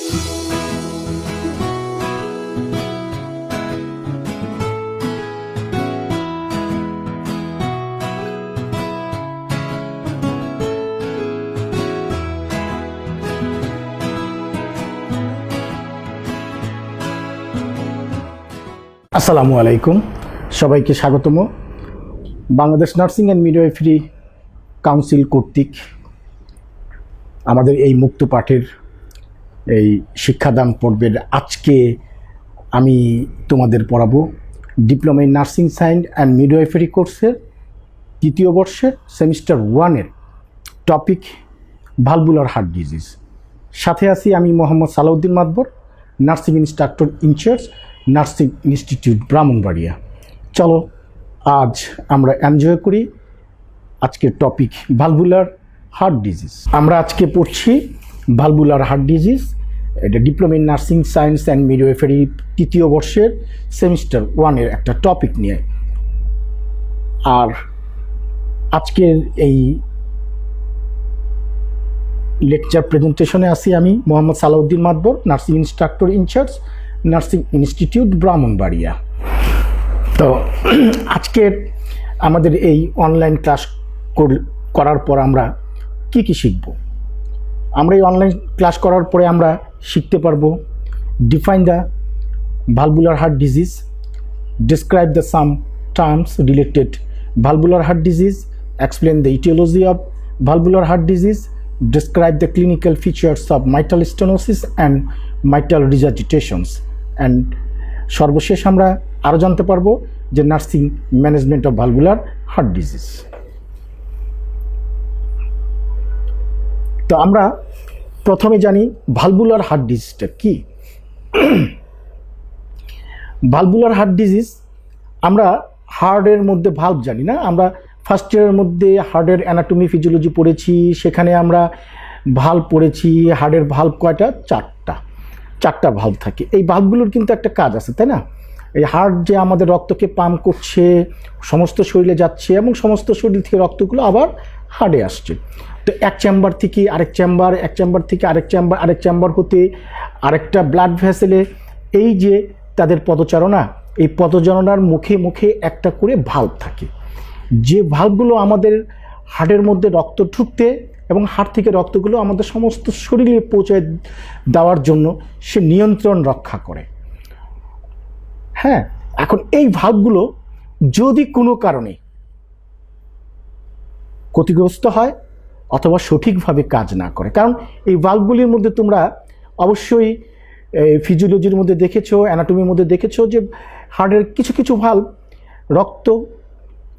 আসসালামু আলাইকুম, সবাইকে স্বাগতম। Bangladesh nursing and midwifery council কর্তৃক আমাদের এই মুক্ত পাঠের এই শিক্ষাদান পর্বের আজকে আমি তোমাদের পড়াবো diploma in nursing science and midwifery কোর্সের তৃতীয় বর্ষের সেমিস্টার 1-এর টপিক ভালভুলার হার্ট ডিজিজ। সাথে আছি আমি Mohammad Salauddin Matbar, nursing instructor in charge, nursing institute Brahmanbaria. চলো আজ আমরা এনজয় করি আজকের টপিক ভালভুলার হার্ট ডিজিজ। আমরা আজকে পড়ছি ভালভুলার হার্ট ডিজিজ, এটা diploma in nursing science and midwifery তৃতীয় বর্ষের সেমিস্টার 1-এর একটা টপিক নিয়ে। আর আজকের এই লেকচার প্রেজেন্টেশনে আছি আমি Mohammad Salauddin Matbar, nursing instructor in charge, nursing institute Brahmanbaria. তো আজকের আমাদের এই অনলাইন ক্লাস করার পর আমরা কি শিখব? আমরা এই অনলাইন ক্লাস করার পরে আমরা শিখতে পারবো define the valvular heart disease, describe the some terms related valvular heart disease, explain the aetiology of valvular heart disease, describe the clinical features of mitral stenosis and mitral regurgitations, and সর্বশেষ আমরা আরও জানতে পারবো যে nursing management of valvular heart disease. তো আমরা প্রথমে জানি ভালভুলার হার্ট ডিজিজটা কি। ভালভুলার হার্ট ডিজিজ, আমরা হার্টের মধ্যে ভালভ জানি না। আমরা ফার্স্ট ইয়ারের মধ্যে হার্টের অ্যানাটমি ফিজিওলজি পড়েছি, সেখানে আমরা ভালভ পড়েছি। হার্টের ভালভ কয়টা? চারটা ভালভ থাকে। এই ভালভগুলোর কিন্তু একটা কাজ আছে, তাই না? এই হার্ট যে আমাদের রক্তকে পাম্প করছে, সমস্ত শরীরে যাচ্ছে এবং সমস্ত শরীর থেকে রক্তগুলো আবার হার্টে আসছে। তো এক চেম্বার থেকে আরেক চেম্বার, এক চেম্বার থেকে আরেক চেম্বার, আরেক চেম্বার হতে আরেকটা ব্লাড ভেসেলে, এই যে তাদের পদচারণা, এই পদচারণার মুখে মুখে একটা করে ভালভ থাকে, যে ভালভগুলো আমাদের হার্টের মধ্যে রক্ত ঢুকতে এবং হার্ট থেকে রক্তগুলো আমাদের সমস্ত শরীরে পৌঁছে দেওয়ার জন্য সে নিয়ন্ত্রণ রক্ষা করে। হ্যাঁ, এখন এই ভালভগুলো যদি কোনো কারণে ক্ষতিগ্রস্ত হয় অথবা সঠিকভাবে কাজ না করে, কারণ এই ভালভগুলির মধ্যে তোমরা অবশ্যই ফিজিওলজির মধ্যে দেখেছো, অ্যানাটমির মধ্যে দেখেছো যে হার্টের কিছু কিছু ভালভ রক্ত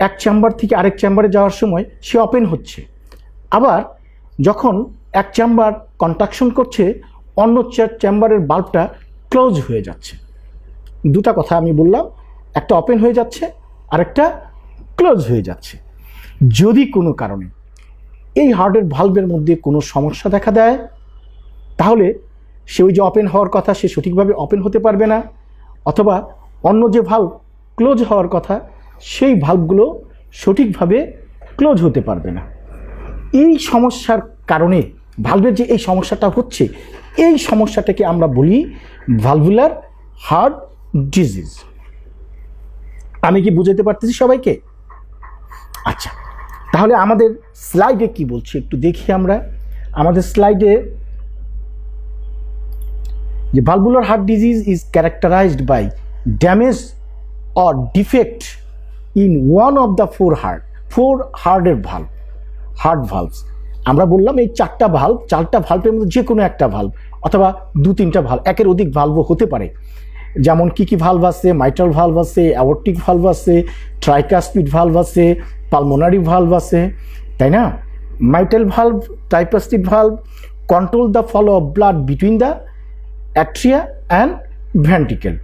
এক চেম্বার থেকে আরেক চেম্বারে যাওয়ার সময় সে ওপেন হচ্ছে, আবার যখন এক চেম্বার কন্ট্রাকশন করছে অন্য চেম্বারের বাল্বটা ক্লোজ হয়ে যাচ্ছে। দুটা কথা আমি বললাম, একটা ওপেন হয়ে যাচ্ছে আরেকটা ক্লোজ হয়ে যাচ্ছে। যদি কোনো কারণে এই হার্টের ভালভের মধ্যে কোনো সমস্যা দেখা দেয়, তাহলে সে ওই যে ওপেন হওয়ার কথা সে সঠিকভাবে ওপেন হতে পারবে না, অথবা অন্য যে ভালভ ক্লোজ হওয়ার কথা সেই ভালভগুলো সঠিকভাবে ক্লোজ হতে পারবে না। এই সমস্যার কারণে ভালভের যে এই সমস্যাটা হচ্ছে, এই সমস্যাটাকে আমরা বলি ভালভুলার হার্ট ডিজিজ। আমি কি বুঝাতে পারতেছি সবাইকে? আচ্ছা, তাহলে আমাদের স্লাইডে কি বলছে একটু দেখি আমরা। আমাদের স্লাইডে যে valvular heart disease is characterised by damage or defect in one of the four হার্টের ভালভ, হার্ট ভালভস। আমরা বললাম এই চারটা ভালভের মধ্যে যে কোনো একটা ভালভ অথবা দু তিনটা ভালভ, একের অধিক ভালভও হতে পারে। যেমন কি ভালভ আছে? মাইট্রাল ভালভ আছে, অ্যাওর্টিক ভালভ আছে, ট্রাইকাসপিড ভালভ আছে, পালমোনারি ভালভ আছে, তাই না? Mitral valve, tricuspid valve control the flow of blood between the atria and ventricle,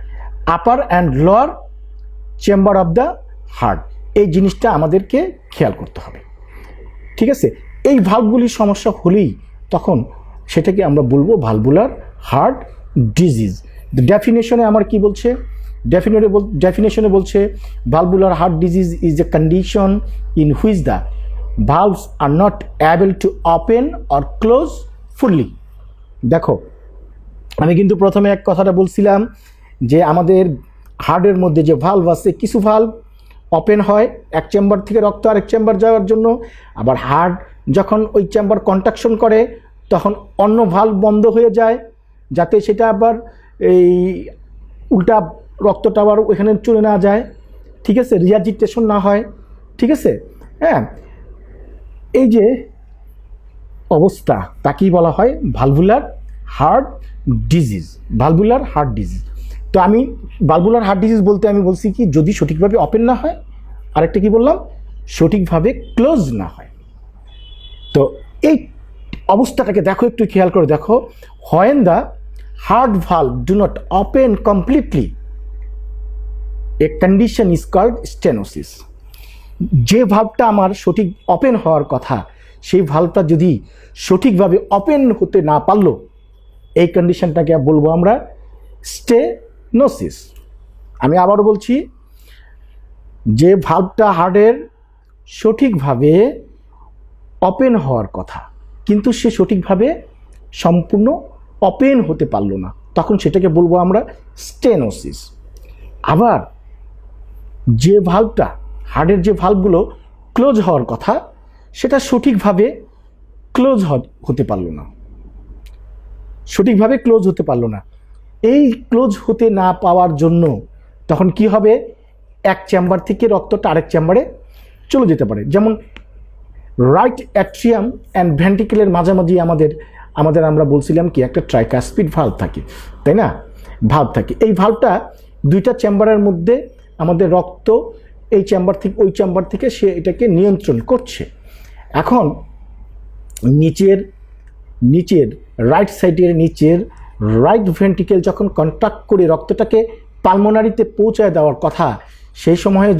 upper and lower chamber of the heart. এই জিনিসটা আমাদেরকে খেয়াল করতে হবে, ঠিক আছে? এই ভালভগুলির সমস্যা হলেই তখন সেটাকে আমরা বলবো ভালভুলার হার্ট ডিজিজ। ডেফিনেশনে আমার কি বলছে? ডেফিনেশনে বলছে valvular heart disease is a condition in which the valves are not able to open or close fully। দেখো, আমি কিন্তু প্রথমে এক কথাটা বলছিলাম যে আমাদের হার্টের মধ্যে যে ভালভ আছে, কিছু ভালভ ওপেন হয় এক চেম্বার থেকে রক্ত আরেক চেম্বার যাওয়ার জন্য, আবার হার্ট যখন ওই চেম্বার কন্ট্রাকশন করে তখন অন্য ভালভ বন্ধ হয়ে যায়, যাতে সেটা আবার এই উল্টা রক্তটা আবার ওইখানে চলে না যায়, ঠিক আছে, রিয়াজিটেশন না হয়, ঠিক আছে। হ্যাঁ, এই যে অবস্থা তাকেই বলা হয় valvular heart disease, valvular heart disease. তো আমি ভালভুলার হার্ট ডিজিজ বলতে আমি বলছি কি, যদি সঠিকভাবে ওপেন না হয়, আরেকটা কি বললাম, সঠিকভাবে ক্লোজ না হয়। তো এই অবস্থাটাকে দেখো, একটু খেয়াল করে দেখো, when the heart valve do not open completely, a condition is called stenosis. যে ভালভটা আমার সঠিক ওপেন হওয়ার কথা, সেই ভালভটা যদি সঠিকভাবে ওপেন হতে না পারলো, এই কন্ডিশনটাকে বলবো আমরা স্টেনোসিস। আমি আবারও বলছি, যে ভালভটা হার্টের সঠিকভাবে ওপেন হওয়ার কথা কিন্তু সে সঠিকভাবে সম্পূর্ণ ওপেন হতে পারলো না, তখন সেটাকে বলবো আমরা স্টেনোসিস। আবার যে ভালভটা, হার্টের যে ভালভগুলো ক্লোজ হওয়ার কথা, সেটা সঠিকভাবে ক্লোজ হতে পারলো না, সঠিকভাবে ক্লোজ হতে পারলো না। এই ক্লোজ হতে না পাওয়ার জন্য তখন কি হবে, এক চেম্বার থেকে রক্তটা আরেক চেম্বারে চলে যেতে পারে। যেমন রাইট অ্যাট্রিয়াম অ্যান্ড ভেন্ট্রিকেলের মাঝামাঝি আমাদের আমরা বলছিলাম কি একটা ট্রাইকাসপিড ভালভ থাকে, তাই না, ভালভ থাকে। এই ভালভটা দুইটা চেম্বারের মধ্যে আমাদের রক্ত এই চেম্বার থেকে ওই চেম্বার থেকে সে এটাকে নিয়ন্ত্রণ করছে। এখন নিচের রাইট সাইডের নিচের রাইট ভেন্ট্রিকেল যখন কন্ট্রাক্ট করে রক্তটাকে পালমোনারিতে পৌঁছায় দেওয়ার কথা, সেই সময়ে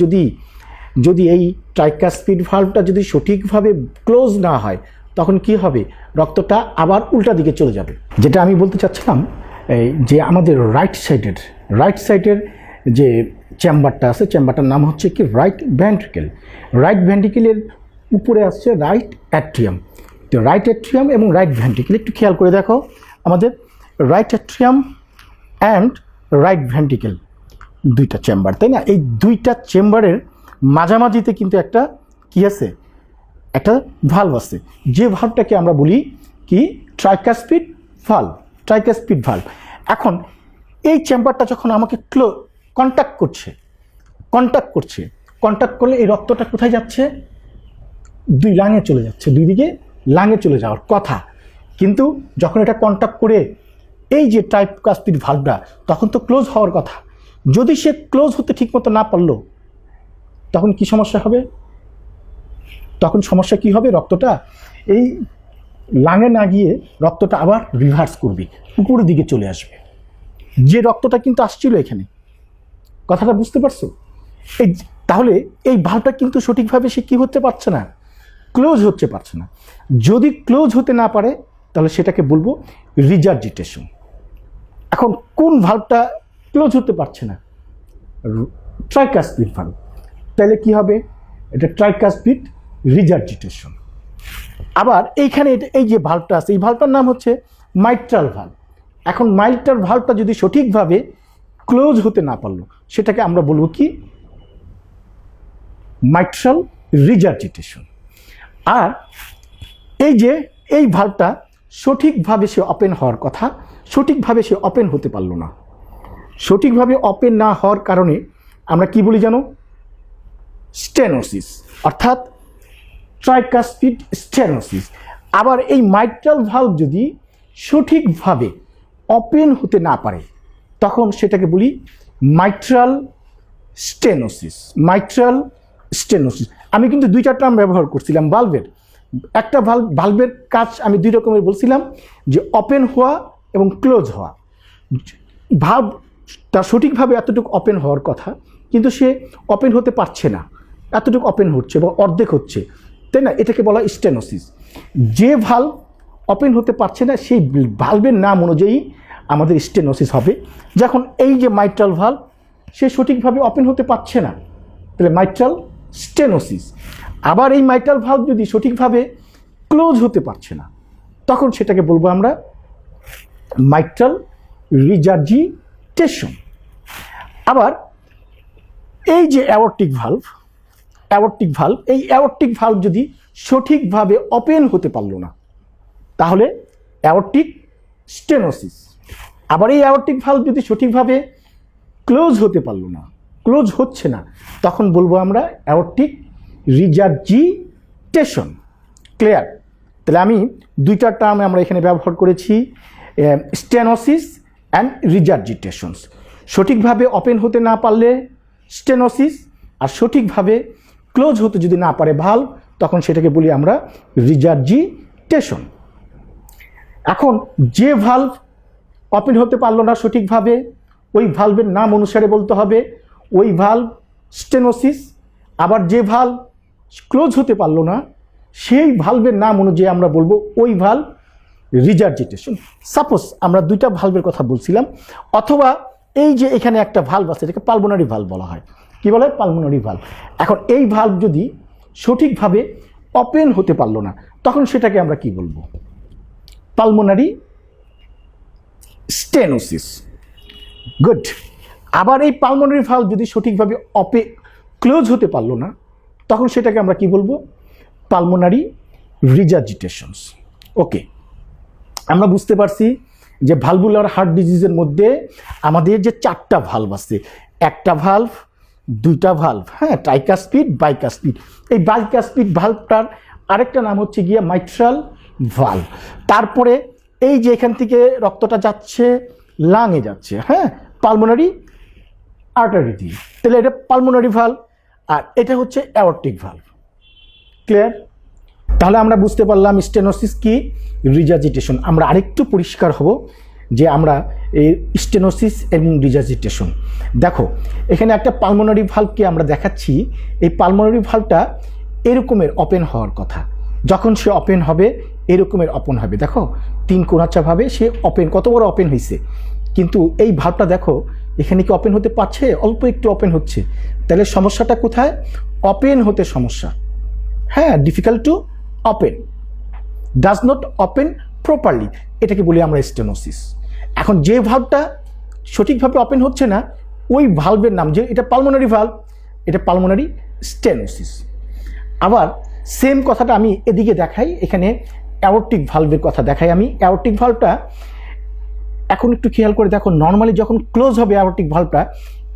যদি এই ট্রাইকাসপিড ভালভটা যদি সঠিকভাবে ক্লোজ না হয়, তখন কি হবে, রক্তটা আবার উল্টা দিকে চলে যাবে। যেটা আমি বলতে চাচ্ছিলাম, এই যে আমাদের রাইট সাইডের যে চেম্বারটা আছে, চেম্বারটার নাম হচ্ছে কি রাইট ভেন্ট্রিকেল। রাইট ভেন্ট্রিকেলের উপরে আসছে রাইট অ্যাট্রিয়াম। তো রাইট অ্যাট্রিয়াম এবং রাইট ভেন্ট্রিকেল একটু খেয়াল করে দেখো, আমাদের right atrium and right ventricle দুইটা চেম্বার, তাই না। এই দুইটা চেম্বারের মাঝামাঝিতে কিন্তু একটা কি আছে, একটা ভালভ আছে, যে ভালভটাকে আমরা বলি কি ট্রাইকাসপিড ভালভ। এখন এই চেম্বারটা যখন আমাকে কন্ট্যাক্ট করলে এই রক্তটা কোথায় যাচ্ছে, দুই লাঙে চলে যাচ্ছে, দুই দিকে লাঙে চলে যাওয়ার কথা। কিন্তু যখন এটা কন্ট্যাক্ট করে এই যে ট্রাইকাসপিড ভালভটা, তখন তো ক্লোজ হওয়ার কথা। যদি সে ক্লোজ হতে ঠিকমতো না পারলো, তখন কি সমস্যা হবে, রক্তটা এই লাঙে না গিয়ে রক্তটা আবার রিভার্স করবে, উপরের দিকে চলে আসবে। যে রক্তটা কিন্তু আসছিল এখানে, কথাটা বুঝতে পারছো? তাহলে এই ভালভটা কিন্তু সঠিকভাবে সে কি হতে পারছে না, ক্লোজ হতে পারছে না। যদি ক্লোজ হতে না পারে, তাহলে সেটাকে বলবো রিজার্জিটেশন। এখন কোন ভালভটা ক্লোজ হতে পারছে না, ট্রাইকাসপিড ভালভ, তাহলে কি হবে, এটা ট্রাইকাসপিড রিজার্জিটেশন। আবার এইখানে এই যে ভালভটা আছে, এই ভালভটার নাম হচ্ছে মাইট্রাল ভালভ। এখন মাইট্রাল ভালভটা যদি সঠিকভাবে ক্লোজ হতে না পারলো, সেটাকে আমরা বলবো কি মাইট্রাল রিজার্জিটেশন। আর এই ভালভটা সঠিকভাবে সে ওপেন হওয়ার কথা, সঠিকভাবে সে ওপেন হতে পারলো না। সঠিকভাবে ওপেন না হওয়ার কারণে আমরা কি বলি জানো, স্টেনোসিস, অর্থাৎ ট্রাইকাসপিড স্টেনোসিস। আবার এই মাইট্রাল ভালভ যদি সঠিকভাবে ওপেন হতে না পারে, তখন সেটাকে বলি মাইট্রাল স্টেনোসিস। আমি কিন্তু দুইটা টার্ম ব্যবহার করছিলাম ভালভের। একটা ভালভের কাজ আমি দুই রকমের বলছিলাম, যে ওপেন হওয়া এবং ক্লোজ হওয়া। ভালভ তার সঠিকভাবে এতটুকু ওপেন হওয়ার কথা, কিন্তু সে ওপেন হতে পারছে না, এতটুকু ওপেন হচ্ছে বা অর্ধেক হচ্ছে, তাই না, এটাকে বলা স্টেনোসিস। যে ভালভ ওপেন হতে পারছে না, সেই ভালভের নাম অনুযায়ী আমাদের স্টেনোসিস হবে। যখন এই যে মাইট্রাল ভালভ, সে সঠিকভাবে ওপেন হতে পারছে না, তাহলে মাইট্রাল স্টেনোসিস। আবার এই মাইট্রাল ভালভ যদি সঠিকভাবে ক্লোজ হতে পারছে না, তখন সেটাকে বলবো আমরা মাইট্রাল রিজার্জিটেশন। আবার এই যে অ্যাওর্টিক ভালভ, এই অ্যাওর্টিক ভালভ যদি সঠিকভাবে ওপেন হতে পারলো না তাহলে অ্যাওর্টিক স্টেনোসিস। আবার এই অ্যাওর্টিক ভালভ যদি সঠিকভাবে ক্লোজ হতে পারলো না, ক্লোজ হচ্ছে না, তখন বলবো আমরা অ্যাওর্টিক রিজার্জিটেশন। ক্লিয়ার? তাহলে আমি দুইটা টার্ম আমরা এখানে ব্যবহার করেছি, স্টেনোসিস অ্যান্ড রিজার্জিটেশনস। সঠিকভাবে ওপেন হতে না পারলে স্টেনোসিস, আর সঠিকভাবে ক্লোজ হতে যদি না পারে ভালভ তখন সেটাকে বলি আমরা রিজার্জিটেশন। এখন যে ভালভ ওপেন হতে পারলো না সঠিকভাবে, ওই ভালভের নাম অনুসারে বলতে হবে ওই ভালভ স্টেনোসিস। আবার যে ভালভ ক্লোজ হতে পারলো না সেই ভালভের নাম অনুযায়ী আমরা বলবো ওই ভালভ রিজার্জিটেশন। সাপোজ আমরা দুইটা ভালভের কথা বলছিলাম, অথবা এই যে এখানে একটা ভালভ আছে এটাকে পালমোনারি ভালভ বলা হয়। কি বলে? Pulmonary valve. এখন এই ভালভ যদি সঠিকভাবে ওপেন হতে পারলো না তখন সেটাকে আমরা কি বলবো? Pulmonary stenosis. গুড। আবার এই পালমোনারি ভালভ যদি সঠিকভাবে ক্লোজ হতে পারলো না তখন সেটাকে আমরা কি বলবো? পালমোনারি রিজার্জিটেশনস। ওকে, আমরা বুঝতে পারছি যে ভালভুলার হার্ট ডিজিজের মধ্যে আমাদের যে চারটা ভালভ আছে, একটা ভালভ, দুইটা ভালভ, হ্যাঁ, ট্রাইকাসপিড, বাইকাসপিড। এই বাইকাসপিড ভালভটার আরেকটা নাম হচ্ছে গিয়ে মাইট্রাল ভালভ। তারপরে এই যে এখান থেকে রক্তটা যাচ্ছে লাঙে যাচ্ছে, হ্যাঁ, পালমোনারি আর্টারি দিয়ে, তাহলে এটা পালমোনারি ভালভ, আর এটা হচ্ছে অ্যাওর্টিক ভালভ। ক্লিয়ার? তাহলে আমরা বুঝতে পারলাম স্টেনোসিস কি, রিজার্জিটেশন। আমরা আরেকটু পরিষ্কার হব যে আমরা এই স্টেনোসিস এবং রিজার্জিটেশন। দেখো এখানে একটা পালমোনারি ভালভকে আমরা দেখাচ্ছি, এই পালমোনারি ভালভটা এরকমের ওপেন হওয়ার কথা, যখন সে ওপেন হবে এরকমের ওপেন হবে। দেখো তিন কোণাচাভাবে সে ওপেন, কত বড় ওপেন হয়েছে। কিন্তু এই ভালভটা দেখো এখানে কি ওপেন হতে পারছে? অল্প একটু ওপেন হচ্ছে। তাহলে সমস্যাটা কোথায়? ওপেন হতে সমস্যা। হ্যাঁ, difficult to open, does not open properly, এটাকে বলি আমরা স্টেনোসিস। এখন যে ভালভটা সঠিকভাবে ওপেন হচ্ছে না ওই ভালভের নাম, যে এটা পালমোনারি ভালভ, এটা পালমোনারি স্টেনোসিস। আবার সেম কথাটা আমি এদিকে দেখাই, এখানে অ্যাওর্টিক ভালভের কথা দেখাই আমি। অ্যাওর্টিক ভালভটা এখন একটু খেয়াল করে দেখো, নর্মালি যখন ক্লোজ হবে অ্যাওর্টিক ভালভটা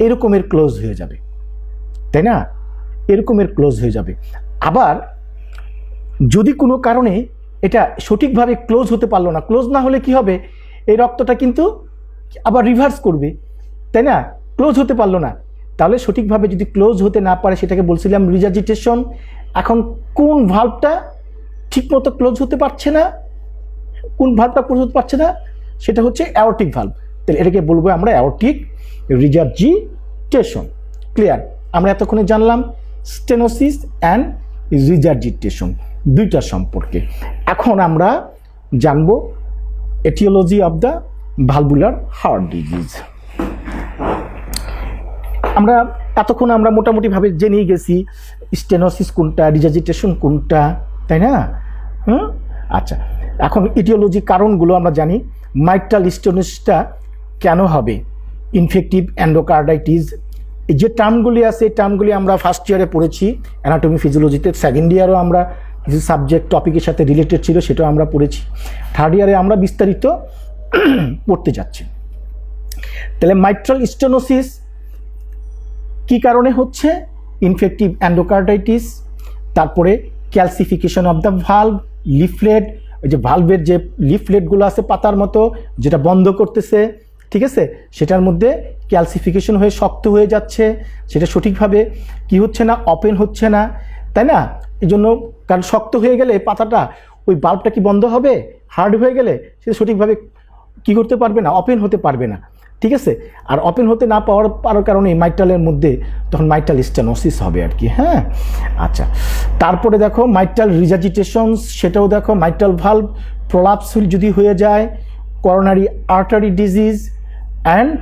এরকমের ক্লোজ হয়ে যাবে, তাই না? এরকমের ক্লোজ হয়ে যাবে। আবার যদি কোনো কারণে এটা সঠিকভাবে ক্লোজ হতে পারলো না, ক্লোজ না হলে কি হবে? এই রক্তটা কিন্তু আবার রিভার্স করবে, তাই না? ক্লোজ হতে পারলো না, তাহলে সঠিকভাবে যদি ক্লোজ হতে না পারে সেটাকে বলছিলাম রিজার্জিটেশন। এখন কোন ভালভটা ঠিকমতো ক্লোজ হতে পারছে না, কোন ভালভটা ক্লোজ হতে পারছে না, সেটা হচ্ছে অ্যাওর্টিক ভালভ। তাহলে এটাকে বলবো আমরা অ্যাওর্টিক রিজার্জিটেশন। ক্লিয়ার? আমরা এতক্ষণে জানলাম স্টেনোসিস অ্যান্ড রিজার্জিটেশন দুইটা সম্পর্কে। এখন আমরা জানবো aetiology of the valvular heart disease. আমরা এতক্ষণ আমরা মোটামুটিভাবে জেনেই গেছি স্টেনোসিস কোনটা, রিজার্জিটেশন কোনটা, তাই না? আচ্ছা, এখন ইটিওলজি কারণগুলো আমরা জানি। মাইট্রাল স্টেনোসিসটা কেন হবে? ইনফেক্টিভ এন্ডোকার্ডাইটিস, এই যে টার্মগুলি আছে এই টার্মগুলি আমরা ফার্স্ট ইয়ারে পড়েছি অ্যানাটমি ফিজিওলজিতে, সেকেন্ড ইয়ারও আমরা কিছু সাবজেক্ট টপিকের সাথে রিলেটেড ছিল সেটাও আমরা পড়েছি, থার্ড ইয়ারে আমরা বিস্তারিত পড়তে যাচ্ছি। তাহলে মাইট্রাল স্টেনোসিস কি কারণে হচ্ছে? ইনফেক্টিভ এন্ডোকার্ডাইটিস, তারপরে calcification of the valve, leaflet, ওই যে ভালভের যে লিফলেটগুলো আছে পাতার মতো যেটা বন্ধ করতেছে, ঠিক আছে, সেটার মধ্যে ক্যালসিফিকেশন হয়ে শক্ত হয়ে যাচ্ছে, সেটা সঠিকভাবে কি হচ্ছে না, ওপেন হচ্ছে না, তাই না? এই জন্য, কারণ শক্ত হয়ে গেলে পাতাটা, ওই বাল্বটা কি বন্ধ হবে? হার্ড হয়ে গেলে সেটা সঠিকভাবে কি করতে পারবে না, ওপেন হতে পারবে না, ঠিক আছে। আর ওপেন হতে না পাওয়ার কারণে মাইট্রালের মধ্যে তখন মাইট্রাল স্টেনোসিস হবে আর কি। হ্যাঁ, আচ্ছা, তারপরে দেখো মাইট্রাল রিজার্জিটেশনস, সেটাও দেখো মাইট্রাল ভালভ প্রলাপস যদি হয়ে যায়, coronary artery disease and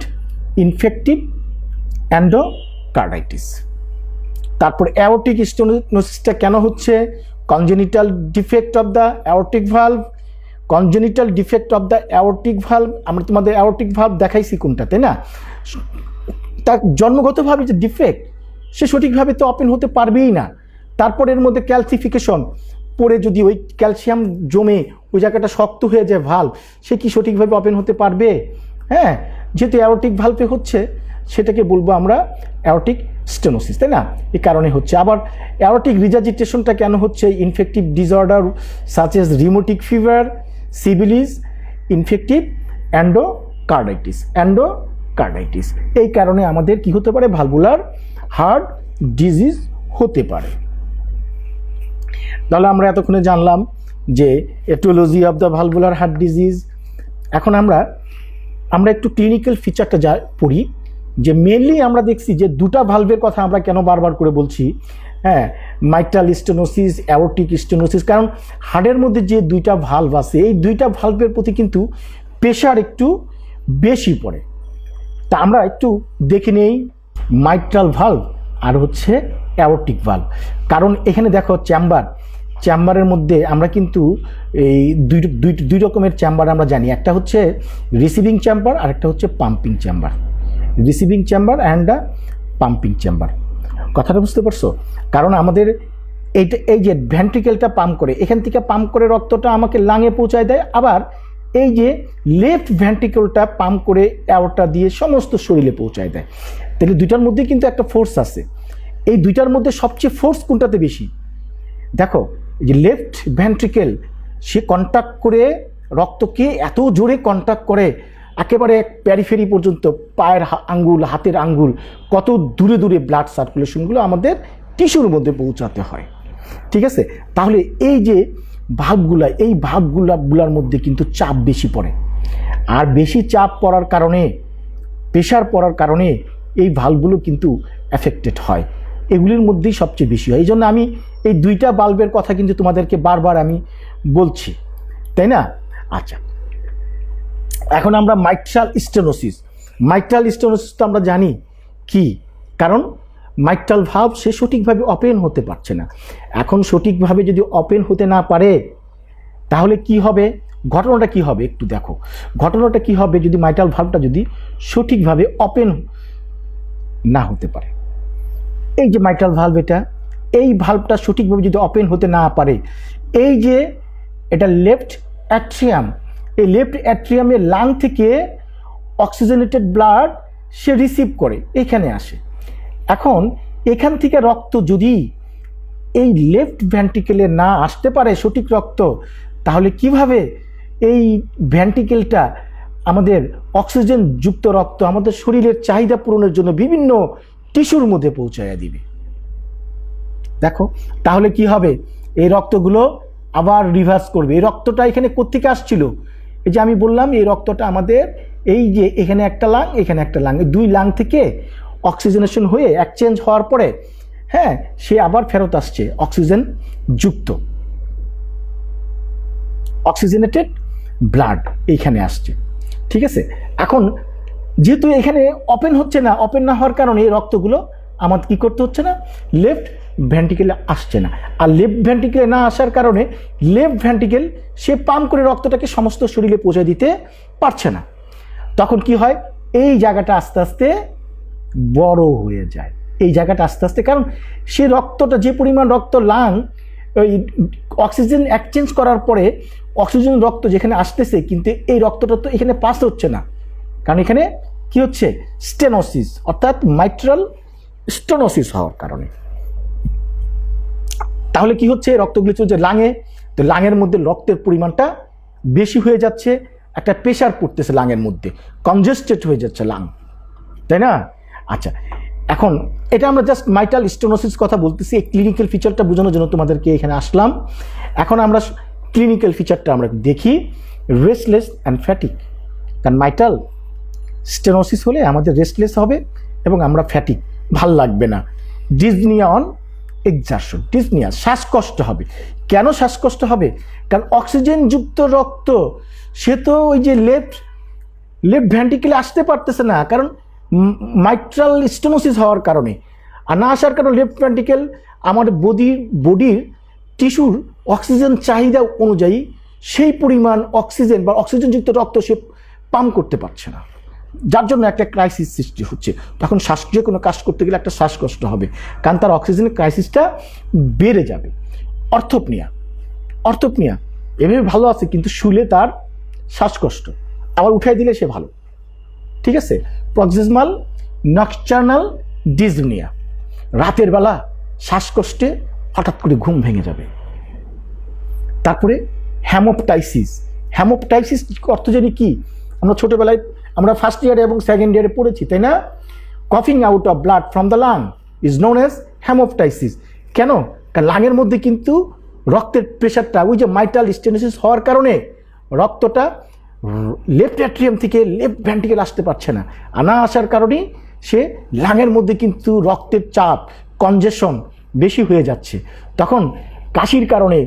infective endocarditis. তারপর অ্যাওর্টিক স্টেনোসিসটা কেন হচ্ছে? Congenital defect of the aortic valve, congenital defect of the aortic valve, আমরা তোমাদের অ্যাওর্টিক ভালভ দেখাইছি কোনটা, তাই না? তার জন্মগতভাবে যে ডিফেক্ট, সে সঠিকভাবে তো ওপেন হতে পারবেই না। তারপর এর মধ্যে ক্যালসিফিকেশন পরে যদি ওই ক্যালসিয়াম জমে ওই জায়গাটা শক্ত হয়ে যায় ভালভ, সে কি সঠিকভাবে ওপেন হতে পারবে? হ্যাঁ, যেহেতু অ্যাওর্টিক ভালভে হচ্ছে, সেটাকে বলবো আমরা অ্যাওর্টিক স্টেনোসিস, তাই না? এই কারণে হচ্ছে। আবার অ্যাওর্টিক রিজার্জিটেশনটা কেন হচ্ছে? Infective disorder such as rheumatic fever, syphilis, infective endocarditis, এই কারণে আমাদের কি হতে পারে? ভালভুলার হার্ট ডিজিজ হতে পারে। তাহলে আমরা এতক্ষণে জানলাম যে aetiology of the valvular heart disease. এখন আমরা একটু ক্লিনিক্যাল ফিচারটা পড়ি, যে মেনলি আমরা দেখছি যে দুটা ভালভের কথা আমরা কেন বারবার করে বলছি। হ্যাঁ, মাইট্রাল স্টেনোসিস, অ্যাওর্টিক স্টেনোসিস, কারণ হার্টের মধ্যে যে দুইটা ভালভ আছে, এই দুইটা ভালভের প্রতি কিন্তু প্রেশার একটু বেশি পড়ে। তা আমরা একটু দেখে নেই মাইট্রাল ভালভ আর হচ্ছে অ্যাওর্টিক ভালভ। কারণ এখানে দেখো চেম্বারের মধ্যে আমরা কিন্তু এই দুই রকমের চেম্বার আমরা জানি। একটা হচ্ছে রিসিভিং চেম্বার আর একটা হচ্ছে pumping chamber. Receiving chamber and the pumping chamber, কথাটা বুঝতে পারছো? কারণ আমাদের এই যে ভেন্ট্রিকেলটা পাম্প করে, এখান থেকে পাম্প করে রক্তটা আমাকে লাঙে পৌঁছায় দেয়। আবার এই যে লেফট ভেন্ট্রিকেলটা পাম্প করে অ্যাওর্টা দিয়ে সমস্ত শরীরে পৌঁছায় দেয়। তাহলে দুইটার মধ্যে কিন্তু একটা ফোর্স আছে। এই দুইটার মধ্যে সবচেয়ে ফোর্স কোনটাতে বেশি? দেখো, যে লেফট ভেন্ট্রিকেল সে কন্ট্যাক্ট করে রক্তকে এত জোরে কন্ট্যাক্ট করে, একেবারে প্যারিফেরি পর্যন্ত, পায়ের আঙ্গুল, হাতের আঙ্গুল, কত দূরে দূরে ব্লাড সার্কুলেশনগুলো আমাদের টিস্যুর মধ্যে পৌঁছাতে হয়। ঠিক আছে? তাহলে এই যে ভালভগুলা, এই ভালভগুলার মধ্যে কিন্তু চাপ বেশি পড়ে। আর বেশি চাপ পড়ার কারণে, প্রেশার পড়ার কারণে এই ভালভগুলো কিন্তু এফেক্টেড হয়। এগুলির মধ্যেই সবচেয়ে বেশি হয়। এই জন্য আমি এই দুইটা ভালভের কথা কিন্তু তোমাদেরকে বারবার আমি বলছি, তাই না? আচ্ছা, এখন আমরা মাইট্রাল স্টেনোসিস তো আমরা জানি কি, কারণ মাইট্রাল ভালভ সে সঠিকভাবে ওপেন হতে পারছে না। এখন সঠিকভাবে যদি ওপেন হতে না পারে, তাহলে কি হবে? ঘটনাটা কি হবে একটু দেখো। ঘটনাটা কি হবে যদি মাইট্রাল ভালভটা যদি সঠিকভাবে ওপেন না হতে পারে? এই যে মাইট্রাল ভালভ, এই ভালভটা সঠিকভাবে যদি ওপেন হতে না পারে, এই যে এটা লেফট অ্যাট্রিয়াম, এই লেফট অ্যাট্রিয়ামের লাং থেকে অক্সিজেনেটেড ব্লাড সে রিসিভ করে এখানে আসে। এখন এখান থেকে রক্ত যদি এই লেফট ভেন্ট্রিকেলে না আসতে পারে সঠিক রক্ত, তাহলে কিভাবে এই ভেন্ট্রিকেলটা আমাদের অক্সিজেন যুক্ত রক্ত আমাদের শরীরের চাহিদা পূরণের জন্য বিভিন্ন টিস্যুর মধ্যে পৌঁছায়া দিবে? দেখো, তাহলে কি হবে? এই রক্তগুলো আবার রিভার্স করবে। এই রক্তটা এখানে কোত্থেকে আসছিল? এই যে আমি বললাম, এই রক্তটা আমাদের এই যে এখানে একটা লাং, এখানে একটা লাং, এই দুই লাং থেকে অক্সিজেনেশন হয়ে এক্সচেঞ্জ হওয়ার পরে, হ্যাঁ, সে আবার ফেরত আসছে অক্সিজেন যুক্ত, অক্সিজেনেটেড ব্লাড এইখানে আসছে। ঠিক আছে? এখন যেহেতু এখানে ওপেন হচ্ছে না, ওপেন না হওয়ার কারণে এই রক্তগুলো আমার কি করতে হচ্ছে না, লেফট ভেন্ট্রিকেলে আসছে না। আর লেফট ভেন্ট্রিকেলে না আসার কারণে লেফট ভেন্ট্রিকেল সে পাম্প করে রক্তটাকে সমস্ত শরীরে পৌঁছে দিতে পারছে না। তখন কি হয়? এই জায়গাটা আস্তে আস্তে বড় হয়ে যায়। এই জায়গাটা আস্তে আস্তে, কারণ সে রক্তটা, যে পরিমাণ রক্ত লাং ওই অক্সিজেন এক্সচেঞ্জ করার পরে অক্সিজেন রক্ত যেখানে আসতেছে, কিন্তু এই রক্তটা তো এখানে পাস হচ্ছে না, কারণ এখানে কি হচ্ছে? স্টেনোসিস, অর্থাৎ মাইট্রাল স্টেনোসিস হওয়ার কারণে। তাহলে কি হচ্ছে? রক্তগুলো চলছে লাঙে, তো লাঙের মধ্যে রক্তের পরিমাণটা বেশি হয়ে যাচ্ছে, একটা প্রেশার পড়তেছে লাঙের মধ্যে, কনজেস্টেড হয়ে যাচ্ছে লাং, তাই না? আচ্ছা, এখন এটা আমরা জাস্ট মাইট্রাল স্টেনোসিস কথা বলতেছি, এই ক্লিনিক্যাল ফিচারটা বোঝানোর জন্য তোমাদেরকে এখানে আসলাম। এখন আমরা ক্লিনিক্যাল ফিচারটা আমরা দেখি, রেস্টলেস অ্যান্ড ফ্যাটিক। কারণ মাইট্রাল স্টেনোসিস হলে আমাদের রেস্টলেস হবে এবং আমরা ফ্যাটিক, ভাল লাগবে না। ডিসনিয়া অন এক্সারশন, ডিসনিয়া, শ্বাসকষ্ট হবে। কেন শ্বাসকষ্ট হবে? কারণ অক্সিজেন যুক্ত রক্ত সে তো ওই যে লেফট ভেন্ট্রিকেলে আসতে পারতেছে না, কারণ মাইট্রাল স্টেনোসিস হওয়ার কারণে। আর না আসার কারণে লেফট ভেন্ট্রিকেল আমাদের বডির টিস্যুর অক্সিজেন চাহিদা অনুযায়ী সেই পরিমাণ অক্সিজেন বা অক্সিজেনযুক্ত রক্ত সে পাম্প করতে পারছে না, যার জন্য একটা ক্রাইসিস সৃষ্টি হচ্ছে। তখন যে কোনো কাজ করতে গেলে একটা শ্বাসকষ্ট হবে, কারণ তার অক্সিজেনের ক্রাইসিসটা বেড়ে যাবে। অর্থোপনিয়া এভাবে ভালো আছে, কিন্তু শুলে তার শ্বাসকষ্ট, আবার উঠাই দিলে সে ভালো, ঠিক আছে। প্রক্সিমাল নকটার্নাল ডিসনিয়া, রাতের বেলা শ্বাসকষ্টে হঠাৎ করে ঘুম ভেঙে যাবে। তারপরে হ্যামোপটাইসিস অর্থ জানি কি, আমরা ছোটবেলায় আমরা ফার্স্ট ইয়ারে এবং সেকেন্ড ইয়ারে পড়েছি, তাই না? কফিং out of blood from the lung is known as haemoptysis. কেন? কারণ লাঙের মধ্যে কিন্তু রক্তের প্রেশারটা, ওই যে মাইট্রাল স্টেনোসিস হওয়ার কারণে রক্তটা লেফট অ্যাট্রিয়াম থেকে লেফট ভেন্ট্রিকেল আসতে পারছে না, আনা আসার কারণেই সে লাঙের মধ্যে কিন্তু রক্তের চাপ, কনজেশন বেশি হয়ে যাচ্ছে। তখন কাশির কারণে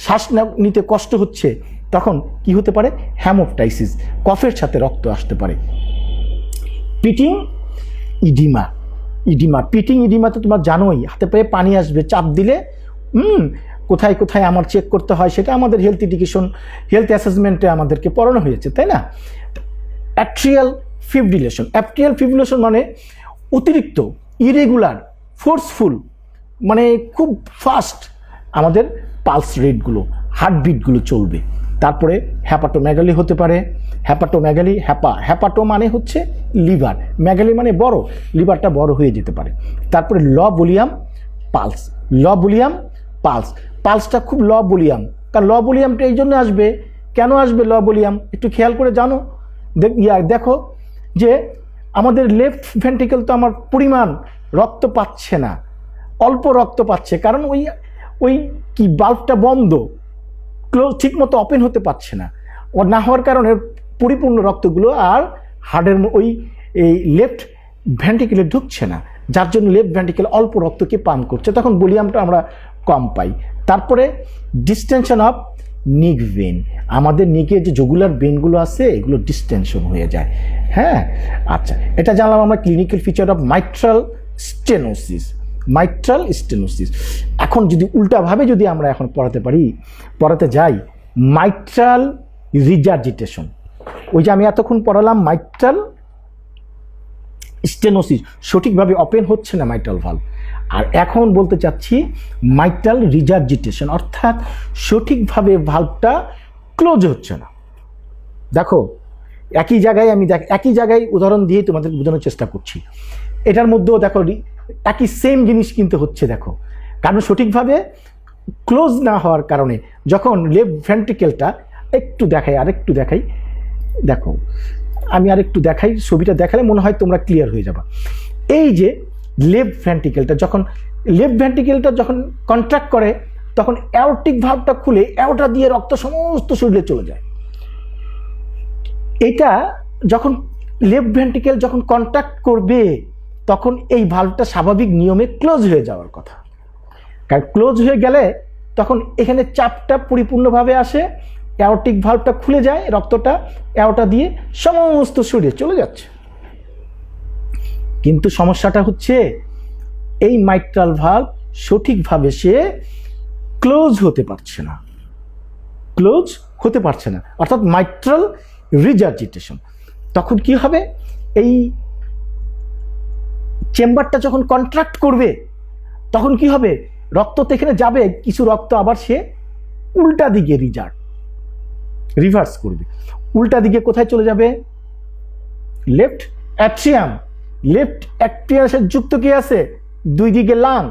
শ্বাস নিতে কষ্ট হচ্ছে, তখন কি হতে পারে? হ্যামোপটাইসিস, কফের সাথে রক্ত আসতে পারে। পিটিং ইডিমা তো তোমরা জানোই, হাতে পায়ে পানি আসবে, চাপ দিলে কোথায় কোথায় আমার চেক করতে হয় সেটা আমাদের হেলথ অ্যাসেসমেন্টে আমাদেরকে পড়ানো হয়েছে, তাই না? অ্যাট্রিয়াল ফিব্রিলেশন মানে অতিরিক্ত, ইরেগুলার, ফোর্সফুল, মানে খুব ফাস্ট আমাদের পালস রেটগুলো, হার্টবিটগুলো চলবে। তারপরে হ্যাপাটোমেগালি হতে পারে। হ্যাপাটো মানে হচ্ছে লিভার, মেগালি মানে বড়, লিভারটা বড় হয়ে যেতে পারে। তারপরে লবুলিয়াম পালসটা খুব লবুলিয়াম, কারণ লবুলিয়ামটা এই জন্য আসবে। কেন আসবে লবুলিয়াম? একটু খেয়াল করে জানো, দেখো যে আমাদের লেফট ভেন্ট্রিকেল তো আমার পরিমাণ রক্ত পাচ্ছে না, অল্প রক্ত পাচ্ছে, কারণ ওই কি বাল্বটা বন্ধ, ঠিক মতো ওপেন হতে পারছে না, ও না হওয়ার কারণে পরিপূর্ণ রক্তগুলো আর হার্টের এই লেফট ভেন্ট্রিকেলে ঢুকছে না, যার জন্য লেফট ভেন্ট্রিকেল অল্প রক্তকে পাম্প করছে, তখন ভলিউমটা আমরা কম পাই। তারপরে ডিস্টেনশন অফ নিক ভেন, আমাদের নিকের যে জুগুলার ভেনগুলো আছে এগুলো ডিস্টেনশন হয়ে যায়। হ্যাঁ, আচ্ছা, এটা জানলাম আমরা clinical feature of mitral stenosis. এখন যদি উল্টাভাবে যদি আমরা এখন পড়াতে যাই, মাইট্রাল রিজার্জিটেশন, ওই যে আমি এতক্ষণ পড়ালাম মাইট্রাল স্টেনোসিস, সঠিকভাবে ওপেন হচ্ছে না মাইট্রাল ভালভ, আর এখন বলতে চাচ্ছি মাইট্রাল রিজার্জিটেশন, অর্থাৎ সঠিকভাবে ভালভটা ক্লোজ হচ্ছে না। দেখো একই জায়গায় উদাহরণ দিয়ে তোমাদের বোঝানোর চেষ্টা করছি। এটার মধ্যেও দেখো একই সেম জিনিস কিন্তু হচ্ছে, দেখো, কারণ সঠিকভাবে ক্লোজ না হওয়ার কারণে যখন লেফট ভেন্ট্রিকেলটা আরেকটু দেখাই, দেখো আমি আরেকটু দেখাই, ছবিটা দেখালে মনে হয় তোমরা ক্লিয়ার হয়ে যাবে। এই যে লেফট ভেন্ট্রিকেলটা যখন কন্ট্রাক্ট করে, তখন অ্যাওর্টিক ভালভটা খুলে অ্যাওর্টা দিয়ে রক্ত সমস্ত শরীরে চলে যায়। এটা যখন লেফট ভেন্ট্রিকেল যখন কন্ট্রাক্ট করবে, তখন এই ভালভটা স্বাভাবিক নিয়মে ক্লোজ হয়ে যাওয়ার কথা, কারণ ক্লোজ হয়ে গেলে তখন এখানে চাপটা পরিপূর্ণভাবে আসে, অ্যাওর্টিক ভালভটা খুলে যায়, রক্তটা অ্যাওর্টা দিয়ে সমস্ত শরীরে চলে যাচ্ছে। কিন্তু সমস্যাটা হচ্ছে এই মাইট্রাল ভালভ সঠিকভাবে সে ক্লোজ হতে পারছে না, অর্থাৎ মাইট্রাল রিজার্জিটেশন। তখন কি হবে? এই চেম্বারটা যখন কন্ট্রাক্ট করবে, তখন কি হবে? রক্ত তো এখানে যাবে, কিছু রক্ত আবার সে উল্টা দিকে রিভার্স করবে। উল্টা দিকে কোথায় চলে যাবে? লেফট অ্যাট্রিয়ামের যুক্ত কি আছে? দুই দিকে লাং,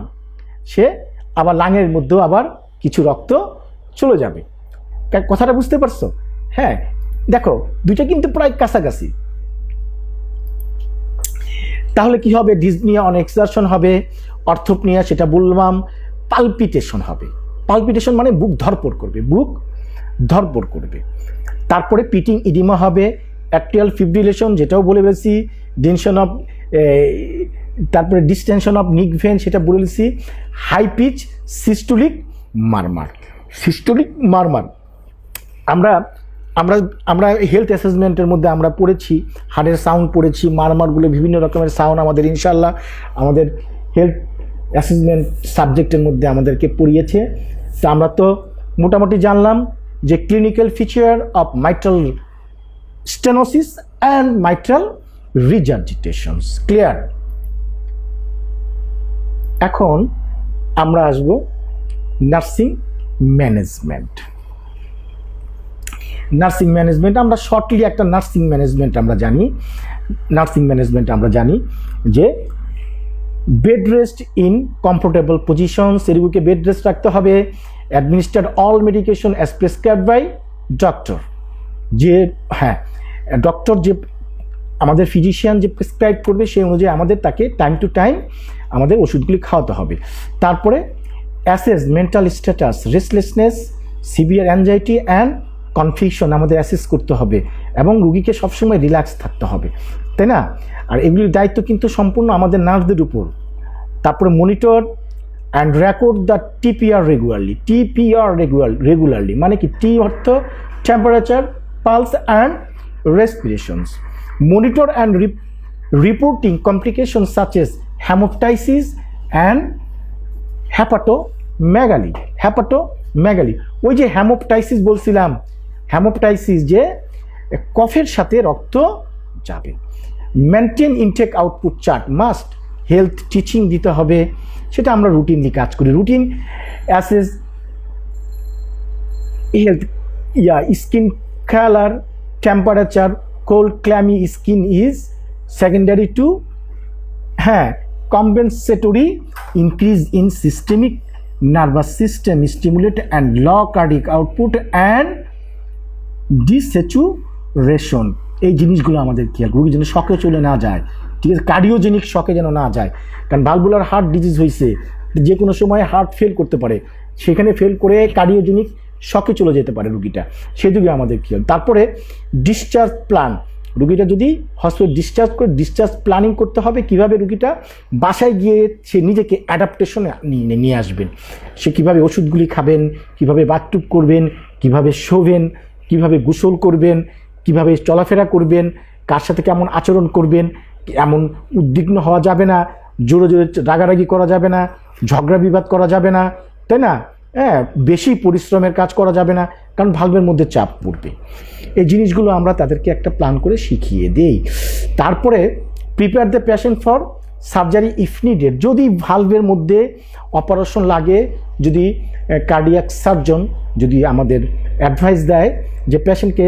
সে আবার লাঙের মধ্যেও আবার কিছু রক্ত চলে যাবে। কথাটা বুঝতে পারছো? হ্যাঁ, দেখো দুইটা কিন্তু প্রায় কাছাকাছি। তাহলে কি হবে? ডিসনিয়া অন এক্সারশন হবে, অর্থোপনিয়া সেটা বললাম, পালপিটেশন হবে। পালপিটেশন মানে বুক ধরপড় করবে। তারপরে পিটিং ইডিমা হবে, অ্যাট্রিয়াল ফিব্রিলেশন যেটাও বলে বলেছি, তারপরে ডিস্টেনশন অফ নিক ভেন সেটা বলেছি, হাই পিচ সিস্টোলিক মারমার। আমরা হেলথ অ্যাসেসমেন্টের মধ্যে আমরা পড়েছি, হার্টের সাউন্ড পড়েছি, মারমারগুলো বিভিন্ন রকমের সাউন্ড আমাদের ইনশাল্লাহ আমাদের হেলথ অ্যাসেসমেন্ট সাবজেক্টের মধ্যে আমাদেরকে পড়িয়েছে। তো আমরা তো মোটামুটি জানলাম যে clinical feature of mitral stenosis and mitral regurgitations. Clear? এখন আমরা আসব নার্সিং ম্যানেজমেন্ট। নার্সিং ম্যানেজমেন্ট আমরা শর্টলি একটা নার্সিং ম্যানেজমেন্ট আমরা জানি যে bed rest in comfortable positions, রোগীকে বেড রেস্ট রাখতে হবে, administer all medication as prescribed by doctor. যে ডক্টর যে আমাদের ফিজিশিয়ান যে প্রেসক্রাইব করবে সেই অনুযায়ী আমাদের তাকে টাইম টু টাইম আমাদের ওষুধগুলি খাওয়াতে হবে। তারপরে assess mental status, restlessness, severe anxiety and confusion আমাদের অ্যাসেস করতে হবে এবং রুগীকে সবসময় রিল্যাক্স থাকতে হবে, তাই না? আর এগুলির দায়িত্ব কিন্তু সম্পূর্ণ আমাদের নার্সদের উপর। তারপরে monitor and record the TPR regularly, মানে কি? টি অর্থ temperature, pulse and respirations. Monitor and reporting complication such as hemoptysis and hepatomegaly. ওই যে হেমোপটাইসিস বলছিলাম, হেমোপটাইসিস যে কফের সাথে রক্ত যাবে। Maintain intake output chart, must. Health teaching দিতে হবে, সেটা আমরা রুটিনলি কাজ করি। Routine assess health skin colour, temperature, cold clammy skin is secondary to compensatory increase in systemic nervous system stimulate and low cardiac output and desaturation। এই জিনিসগুলো আমাদের খেয়াল, রোগী যেন শকে চলে না যায়, ঠিক আছে? কার্ডিওজেনিক শকে যেন না যায়, কারণ ভালভুলার হার্ট ডিজিজ হয়েছে, যে কোনো সময় হার্ট ফেল করতে পারে, সেখানে ফেল করে কার্ডিওজেনিক শকে চলে যেতে পারে রুগীটা, সেদিকে আমাদের খেয়াল। তারপরে ডিসচার্জ প্ল্যান, রুগীটা যদি হসপিটাল ডিসচার্জ প্ল্যানিং করতে হবে, কিভাবে রুগীটা বাসায় গিয়ে সে নিজেকে অ্যাডাপ্টেশনে নিয়ে আসবেন, সে কিভাবে ওষুধগুলি খাবেন, কিভাবে বাথটুব করবেন, কিভাবে শোবেন, কিভাবে গোসল করবেন, কিভাবে চলাফেরা করবেন, কার সাথে কেমন আচরণ করবেন, এমন উদ্বিগ্ন হওয়া যাবে না, জোরে জোরে রাগারাগি করা যাবে না, ঝগড়া বিবাদ করা যাবে না, তাই না? বেশি পরিশ্রমের কাজ করা যাবে না, কারণ ভালভের মধ্যে চাপ পড়বে। এই জিনিসগুলো আমরা তাদেরকে একটা প্ল্যান করে শিখিয়ে দেই। তারপরে prepare the patient for surgery if needed, যদি ভালভের মধ্যে অপারেশন লাগে, যদি কার্ডিয়াক সার্জন যদি আমাদের অ্যাডভাইস দেয় যে পেশেন্টকে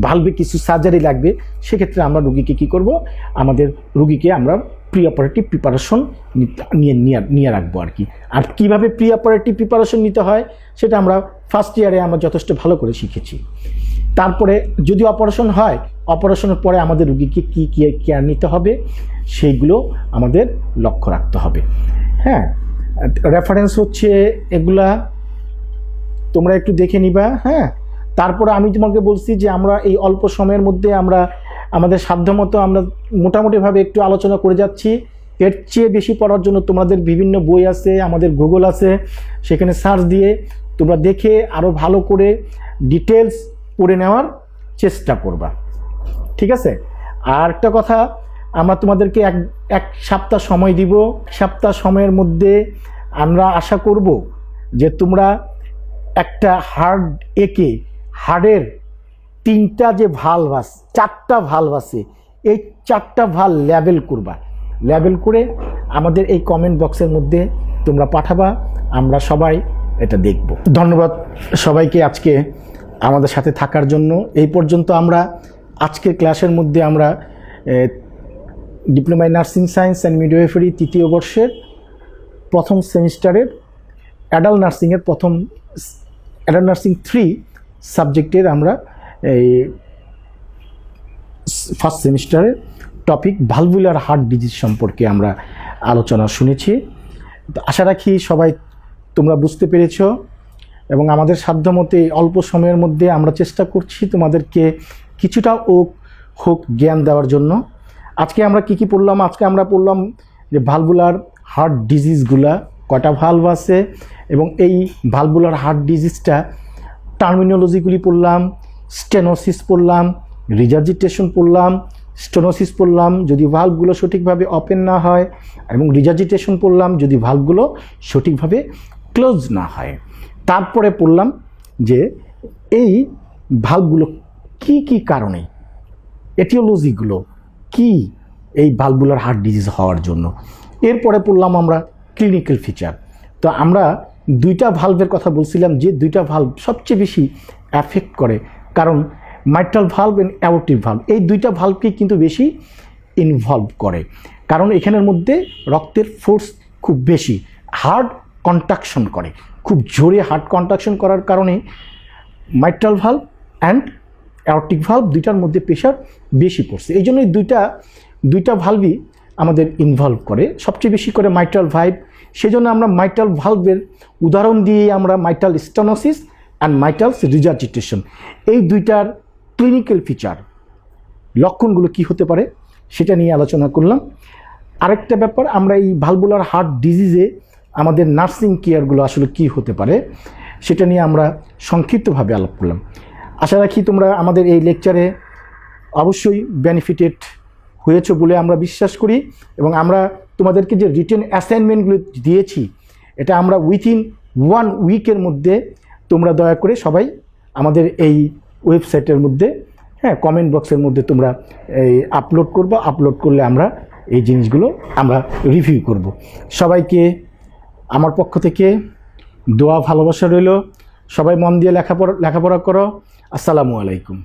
ভালভে কিছু সার্জারি লাগবে, সেক্ষেত্রে আমরা রুগীকে কী করব, আমাদের রুগীকে আমরা প্রি অপারেটিভ প্রিপারেশন নিয়ে রাখবো আর কি। আর কীভাবে প্রি অপারেটিভ প্রিপারেশন নিতে হয় সেটা আমরা ফার্স্ট ইয়ারে আমরা যথেষ্ট ভালো করে শিখেছি। তারপরে যদি অপারেশন হয়, অপারেশনের পরে আমাদের রুগীকে কী কেয়ার নিতে হবে সেইগুলো আমাদের লক্ষ্য রাখতে হবে। রেফারেন্স হচ্ছে এগুলা, তোমরা একটু দেখে নিবা। তারপরে আমি তোমাকে বলছি যে আমরা এই অল্প সময়ের মধ্যে আমরা আমাদের সাধ্যমতো আমরা মোটামুটিভাবে একটু আলোচনা করে যাচ্ছি। এর চেয়ে বেশি পড়ার জন্য তোমাদের বিভিন্ন বই আছে, আমাদের গুগল আছে, সেখানে সার্চ দিয়ে তোমরা দেখে আরও ভালো করে ডিটেলস পড়ে নেওয়ার চেষ্টা করবা, ঠিক আছে? আর একটা কথা, আমরা তোমাদেরকে এক সপ্তাহ সময় দিব। সপ্তাহ সময়ের মধ্যে আমরা আশা করব যে তোমরা একটা হার্টের 3টা যে ভালভ আছে, 4টা ভালভ আছে, এই 4টা ভালভ লেবেল করে আমাদের এই কমেন্ট বক্সের মধ্যে তোমরা পাঠাবা, আমরা সবাই এটা দেখব। ধন্যবাদ সবাইকে আজকে আমাদের সাথে থাকার জন্য। এই পর্যন্ত আমরা আজকের ক্লাসের মধ্যে আমরা diploma in nursing science and midwifery 3য় বর্ষের প্রথম সেমিস্টারের অ্যাডাল্ট নার্সিং 3 সাবজেক্টের আমরা এই ফার্স্ট সেমিস্টারের টপিক ভালভুলার হার্ট ডিজিজ সম্পর্কে আমরা আলোচনা শুনেছি। আশা রাখি সবাই তোমরা বুঝতে পেরেছ এবং আমাদের সাধ্যমতে অল্প সময়ের মধ্যে আমরা চেষ্টা করছি তোমাদেরকে কিছুটা হোক জ্ঞান দেওয়ার জন্য। আজকে আমরা কি পড়লাম? আজকে আমরা পড়লাম যে ভালভুলার হার্ট ডিজিজগুলা কয়টা ভালভ আছে এবং এই ভালভুলার হার্ট ডিজিজটা টার্মিনোলজিগুলি পড়লাম, স্টেনোসিস পড়লাম, রিজার্জিটেশন পড়লাম, স্টেনোসিস পড়লাম যদি ভালভগুলো সঠিকভাবে ওপেন না হয়, এবং রিজার্জিটেশন পড়লাম যদি ভালভগুলো সঠিকভাবে ক্লোজ না হয়। তারপরে পড়লাম যে এই ভালভগুলো কি কি কারণে, এটিওলজিগুলো কি এই ভালভুলার হার্ট ডিজিজ হওয়ার জন্য। এরপরে পড়লাম আমরা ক্লিনিক্যাল ফিচার। তো আমরা দুইটা ভালভের কথা বলছিলাম যে দুইটা ভালভ সবচেয়ে বেশি অ্যাফেক্ট করে, কারণ mitral valve and aortic valve এই দুইটা ভালভকে কিন্তু বেশি ইনভলভ করে, কারণ এখানের মধ্যে রক্তের ফোর্স খুব বেশি, হার্ট কন্ট্রাকশন করে, খুব জোরে হার্ট কন্ট্রাকশন করার কারণে mitral valve and aortic valve দুইটার মধ্যে প্রেশার বেশি পড়ছে। এই জন্যই দুইটা ভালভই আমাদের ইনভলভ করে, সবচেয়ে বেশি করে মাইট্রাল ভালভ। সেজন্য আমরা মাইট্রাল ভালভের উদাহরণ দিয়ে আমরা মাইট্রাল স্টেনোসিস অ্যান্ড মাইট্রাল রিজার্জিটেশন এই দুইটার ক্লিনিক্যাল ফিচার, লক্ষণগুলো কি হতে পারে সেটা নিয়ে আলোচনা করলাম। আরেকটা ব্যাপার, আমরা এই ভালভুলার হার্ট ডিজিজে আমাদের নার্সিং কেয়ারগুলো আসলে কি হতে পারে সেটা নিয়ে আমরা সংক্ষিপ্তভাবে আলাপ করলাম। আশা রাখি তোমরা আমাদের এই লেকচারে অবশ্যই বেনিফিটেড হয়েছে বলে আমরা বিশ্বাস করি, এবং আমরা তোমাদেরকে যে রিটেন অ্যাসাইনমেন্টগুলো দিয়েছি এটা আমরা উইথিন 1 উইকের মধ্যে তোমরা দয়া করে সবাই আমাদের এই ওয়েবসাইটের মধ্যে কমেন্ট বক্সের মধ্যে তোমরা এই আপলোড করলে আমরা এই জিনিসগুলো আমরা রিভিউ করব। সবাইকে আমার পক্ষ থেকে দোয়া ভালোবাসা রইল। সবাই মন দিয়ে লেখাপড়া করো। আসসালামু আলাইকুম।